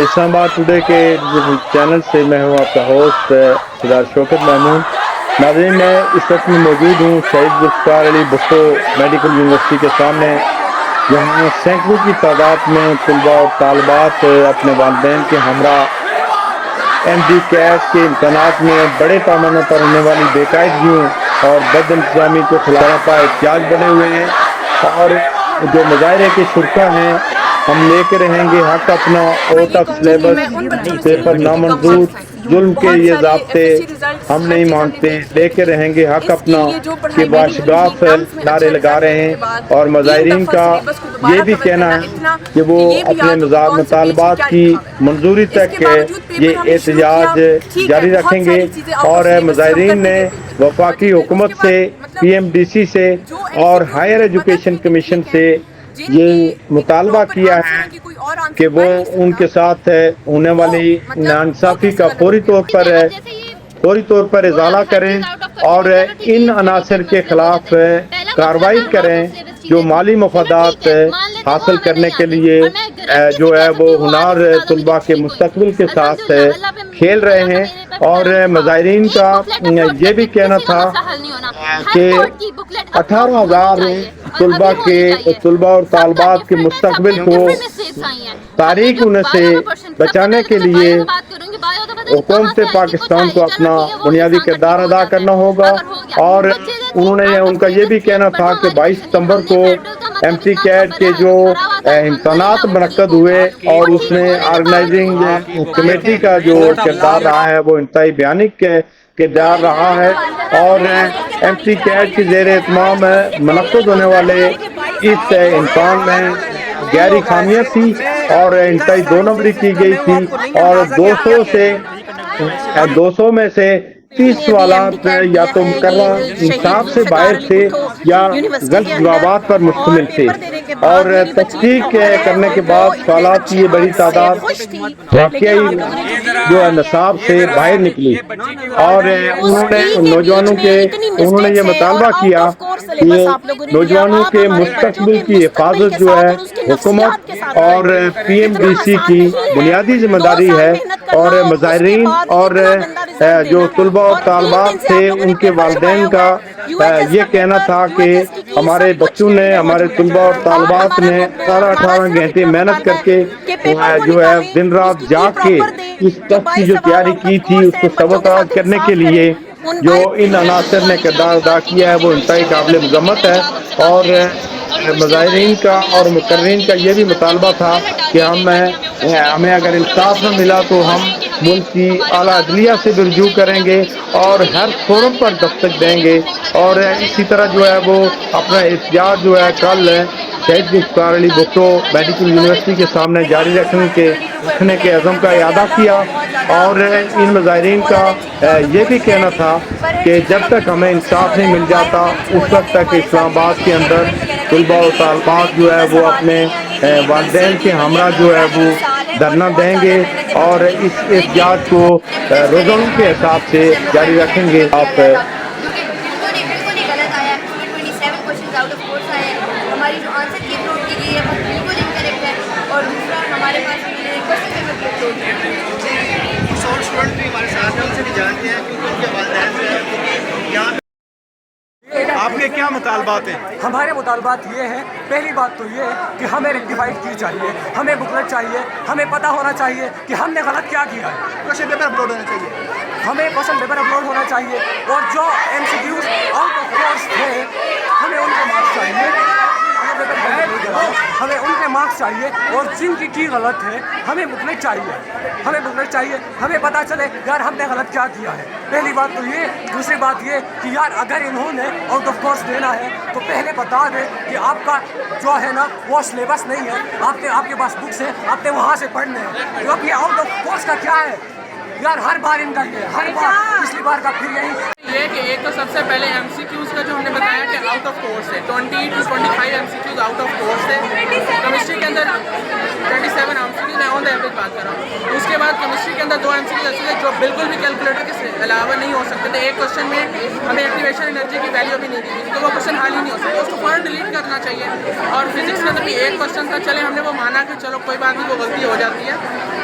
اسلام آباد ٹوڈے کے چینل سے میں ہوں آپ کا ہوسٹ سردار شوکت محمود. ناظرین، میں اس وقت میں موجود ہوں شہید ذوالفقار علی بھٹو میڈیکل یونیورسٹی کے سامنے، جہاں سینکڑوں کی تعداد میں طلباء اور طالبات اپنے والدین کے ہمراہ ایم ڈی کیٹ کے امتحانات میں بڑے پیمانے پر ہونے والی بے قاعدگیوں اور بد انتظامی کے خلاف احتجاج بنے ہوئے ہیں. اور جو مظاہرے کے شرکا ہیں، ہم لے کے رہیں گے حق اپنا، آؤٹ آف سلیبس پیپر نامنظور، ظلم کے یہ ضابطے ہم نہیں مانتے، لے کے رہیں گے حق اپنا کہ باشگاف نعرے لگا رہے ہیں. اور مظاہرین کا یہ بھی کہنا ہے کہ وہ اپنے مطالبات کی منظوری تک یہ احتجاج جاری رکھیں گے. اور مظاہرین نے وفاقی حکومت سے، پی ایم ڈی سی سے اور ہائر ایجوکیشن کمیشن سے یہ مطالبہ کیا ہے کہ وہ ان کے ساتھ ہونے والی ناانصافی کا فوری طور پر ازالہ کریں اور ان عناصر کے خلاف کارروائی کریں جو مالی مفادات حاصل کرنے کے لیے جو ہے وہ ہنار طلباء کے مستقبل کے ساتھ کھیل رہے ہیں. اور مظاہرین کا یہ بھی کہنا تھا کہ 18,000 طلباء اور طالبات کے مستقبل کو تاریک ہونے سے بچانے کے لیے حکومت پاکستان کو اپنا بنیادی کردار ادا کرنا ہوگا. اور ان کا یہ بھی کہنا تھا کہ 22 ستمبر کو ایم ٹی کیٹ کے جو امتحانات منعقد ہوئے اور اس میں آرگنائزنگ کمیٹی کا جو کردار رہا ہے وہ انتہائی بیانک کردار رہا ہے. اور ایم ٹی کیٹ کی زیر اہتمام منعقد ہونے والے اس امتحان میں گہری خامیاں تھی اور انتہائی 2 نمبری کی گئی تھی. اور 200 میں سے 30 سوالات یا تو مقررہ نصاب سے باہر تھے یا غلط جوابات پر مشتمل تھے. اور تحقیق کرنے کے بعد سوالات کی یہ بڑی تعداد واقعی جو ہے نصاب سے باہر نکلی. اور انہوں نے یہ مطالبہ کیا کہ نوجوانوں کے مستقبل کی حفاظت جو ہے حکومت اور پی ایم ڈی سی کی بنیادی ذمہ داری ہے. اور مظاہرین اور جو طلباء اور طالبات تھے ان کے والدین کا یہ کہنا تھا کہ ہمارے بچوں نے، ہمارے طلباء اور طالبات نے 18 گھنٹے محنت کر کے جو ہے دن رات جاگ کے اس ٹیسٹ کی جو تیاری کی تھی اس کو سبقت کرنے کے لیے جو ان عناصر نے کردار ادا کیا ہے وہ انتہائی قابل مذمت ہے. اور مظاہرین کا اور مقررین کا یہ بھی مطالبہ تھا کہ ہمیں اگر انصاف نہ ملا تو ہم ملک کی اعلیٰ عدلیہ سے بھی رجوع کریں گے اور ہر فورم پر دستک دیں گے. اور اسی طرح جو ہے وہ اپنا احتجاج جو ہے کل شہید ذوالفقار علی بھٹو میڈیکل یونیورسٹی کے سامنے جاری رکھنے کے عزم کا اعادہ کیا. اور ان مظاہرین کا یہ بھی کہنا تھا کہ جب تک ہمیں انصاف نہیں مل جاتا اس وقت تک اسلام آباد کے اندر طلباء و طالبات جو ہے وہ اپنے والدین کے ہمراہ جو ہے وہ دھرنا دیں گے اور اس احتجاج کو روزانوں کے حساب سے جاری رکھیں گے. آپ ہماری جو آنسر کی اپلوڈ کی گئی ہے وہ بالکل انکریکٹ ہے. اور دوسرا ہمارے پاس کوشچن پیپر اپلوڈ کیا ہے. سول اسٹوڈنٹ بھی ہمارے ساتھ ہیں، ان سے بھی جانتے ہیں کیونکہ ان کے والدین جو ہے کیونکہ یہاں آپ کے کیا مطالبات ہیں؟ ہمارے مطالبات یہ ہیں، پہلی بات تو یہ ہے کہ ہمیں ریکٹیفائڈ کی چاہیے، ہمیں بکلٹ چاہیے، ہمیں پتہ ہونا چاہیے کہ ہم نے غلط کیا کیا ہے. کوشچن پیپر اپلوڈ ہونا چاہیے، ہمیں کوشچن پیپر اپلوڈ ہونا چاہیے. اور جو M C Qs out of course تھے ہمیں ان کے مارکس چاہیے، ہمیں ان کے مارکس چاہیے. اور جن کی غلط ہے ہمیں بکلٹ چاہیے، ہمیں پتہ چلے یار ہم نے غلط کیا کیا ہے. پہلی بات تو یہ. دوسری بات یہ کہ یار اگر انہوں نے آؤٹ آف کورس دینا ہے تو پہلے بتا دیں کہ آپ کا جو ہے نا وہ سلیبس نہیں ہے، آپ کے پاس بکس ہیں، آپ نے وہاں سے پڑھنے ہیں. کیونکہ آؤٹ آف کورس کا کیا ہے یار، ہر بار ان کا یہ، ہر بار پچھلی بار کا پھر یہی. یہ کہ ایک تو سب سے پہلے ایم سی کیوز کا جو ہم نے بتایا کہ آؤٹ آف کورس ہے، 20 to 25 M C Qs out of course ہے. کیمسٹری کے اندر 27 ایم سی کیوز میں آن دا ایوریج بات کر رہا ہوں. اس کے بعد کیمسٹری کے اندر 2 ایم سی کیوز ایسے تھے جو بالکل بھی کیلکولیٹر کے علاوہ نہیں ہو سکتے تھے. ایک کوشچن میں ہمیں ایکٹیویشن انرجی کی ویلیو بھی نہیں دی تھی تو وہ کوشچن حل ہی نہیں ہو سکتا، اس کو فوراً ڈیلیٹ کرنا چاہیے. اور فزکس کے اندر بھی ایک کوشچن تھا، چلے ہم نے وہ مانا کہ چلو کوئی بات نہیں وہ غلطی ہو جاتی ہے.